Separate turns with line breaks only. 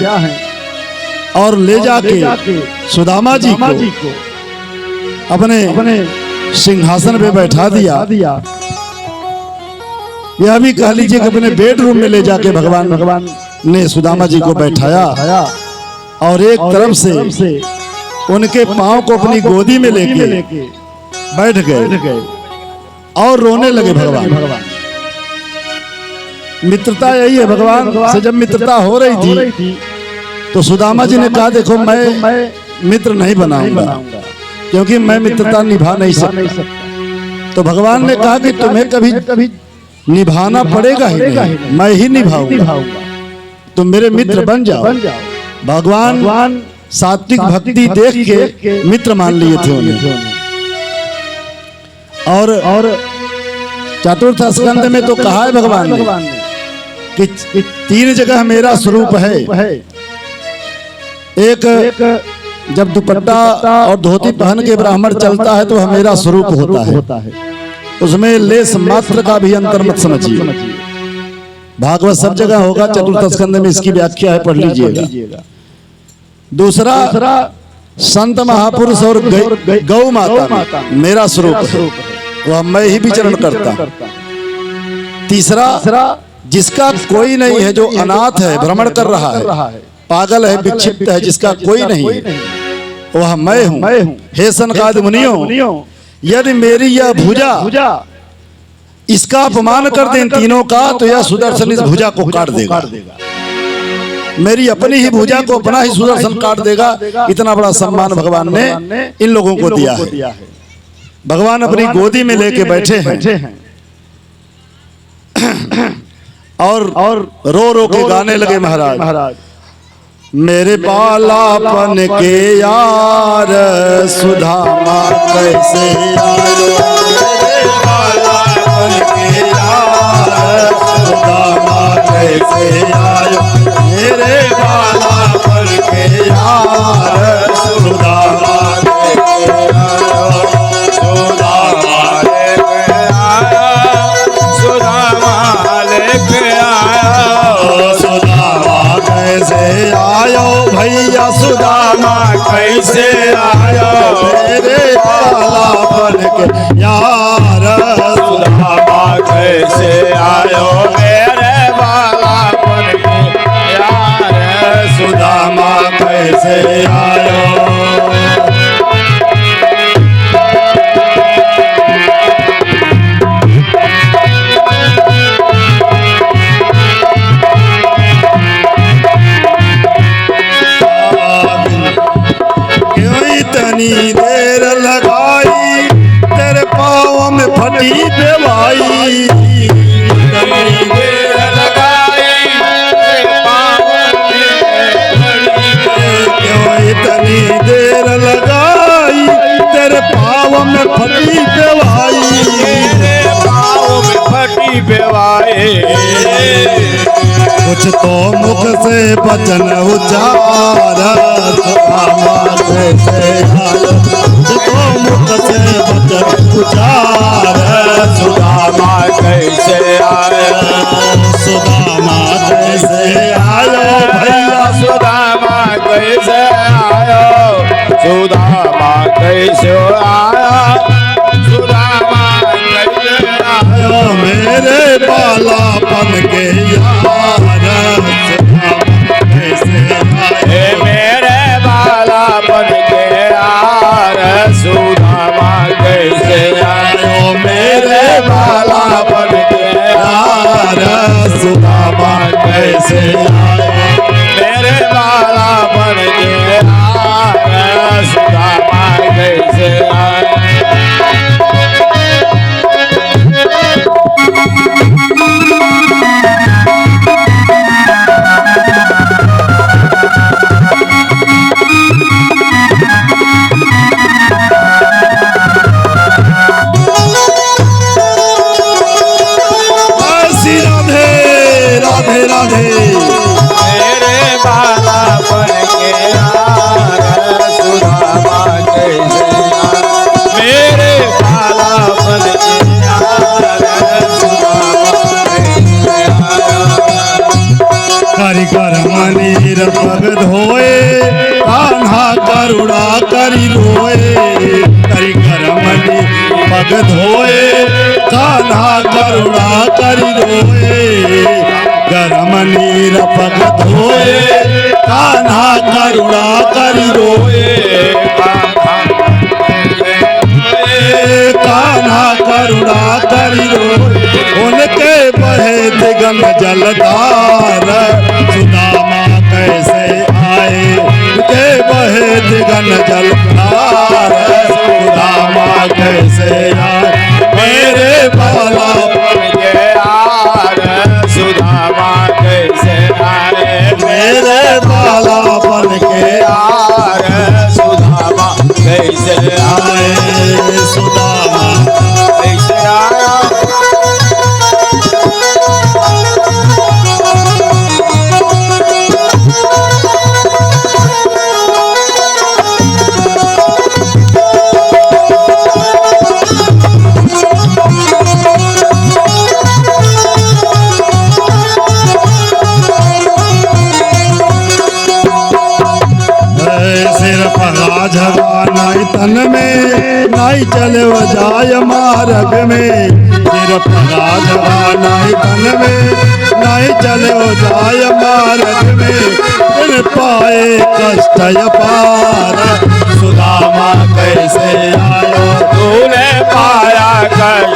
हैं
और ले जाके सुदामा जी को अपने सिंहासन पे बैठा दिया। यह भी कह लीजिए कि अपने बेडरूम में ले जाके भगवान ने सुदामा जी को बैठाया और एक तरफ से उनके पांव को अपनी गोदी में लेके बैठ गए और रोने लगे। भगवान मित्रता यही है, भगवान से जब मित्रता हो रही थी तो सुदामा जी ने कहा देखो मैं मित्र नहीं बनाऊंगा क्योंकि मैं मित्रता निभा नहीं सकता। तो भगवान ने कहा कि तुम्हें कभी निभाना पड़ेगा ही नहीं, मैं ही निभाऊंगा, तुम मेरे मित्र बन जाओ। भगवान सात्विक भक्ति देख के मित्र मान लिए थे उन्हें। और चतुर्थ स्कंद में तो कहा है भगवान ने कि 3 जगह मेरा स्वरूप है। एक जब दुपट्टा और धोती पहन के ब्राह्मण चलता है तो वह मेरा स्वरूप होता है, उसमें लेस मात्र का भी अंतर मत समझिए। भागवत सब जगह होगा, चतुर्थ स्कंद में इसकी व्याख्या है, पढ़ लीजिएगा। दूसरा संत महापुरुष और गौ माता मेरा स्वरूप है, वह मैं ही विचरण करता। तीसरा जिसका कोई नहीं है, जो अनाथ है, भ्रमण कर रहा है, पागल है, विक्षिप्त है, जिसका कोई नहीं है, वह मैं हूँ। हे सनकादि मुनियों, यदि मेरी यह भुजा इसका अपमान कर दें तीनों का तो यह सुदर्शन इस भुजा को काट देगा। मेरी अपनी ही भुजा को अपना ही सुदर्शन काट देगा। इतना बड़ा सम्मान भगवान ने इन लोगों को दिया है। भगवान अपनी गोदी में लेके बैठे हैं और रो रो के गाने लगे महाराज। मेरे बालापन के यार सुदामा कैसे आयो, मेरे बालापन के यार सुदामा कैसे आयो, मेरे बालापन के यार सुदामा कैसे आयो, सुदामा लेके आयो, सुदामा लेके आयो, सुदामा कैसे आयो भैया, सुदामा कैसे आयो, मेरे बालापन के यार सुदामा कैसे आयो, मेरे बालापन के यार सुदामा कैसे आयो। इतनी देर लगाई तेरे पाँव में फटी बेवाई, इतनी देर लगाई तेरे पाँव में क्यों इतनी देर लगाई तेरे पाँव में फटी बेवाई, तेरे पाँव में फटी बेवाई। कुछ तो मुख से वचन उच्चार सुदामा कैसे आयो, कुछ तो मुख से वचन उच्चार सुदामा कैसे आयो, सुदामा कैसे आयो भैया, सुदामा कैसे आयो, सुदामा कैसे आयो, सुदामा कैसे आयो, मेरे बालापन के यार मेरे बालापन के यार सुदामा कैसे आयो, मेरे बालापन के यार सुदामा कैसे आयो, मेरे बालापन के यार सुदामा कैसे आयो। पग धोए कान्हा करुणा करी रोए करी करमनी पग धोए कान्हा करुणा करी रोए गरम नीर पग धोए कान्हा करुणा करी रोए कान्हा करुणा करी रोए उनके बहे दिगन जलधार सुदामा कैसे आए उनके बहे दिगन जलधार सुदामा कैसे आए मेरे बाला
सुदामा कैसे आए
मेरे बाला बन के
यार सुदामा कैसे आए
आए सुदामा
कैसे आया
सिर पगा झगा नाई तन में नाई चले वो जाय मार्ग में सिर पगा झगा नाई तन में नाई चले वो जाय मार्ग में बिन पाए कष्ट अपार सुदामा कैसे आयो
तूने पाया कष्ट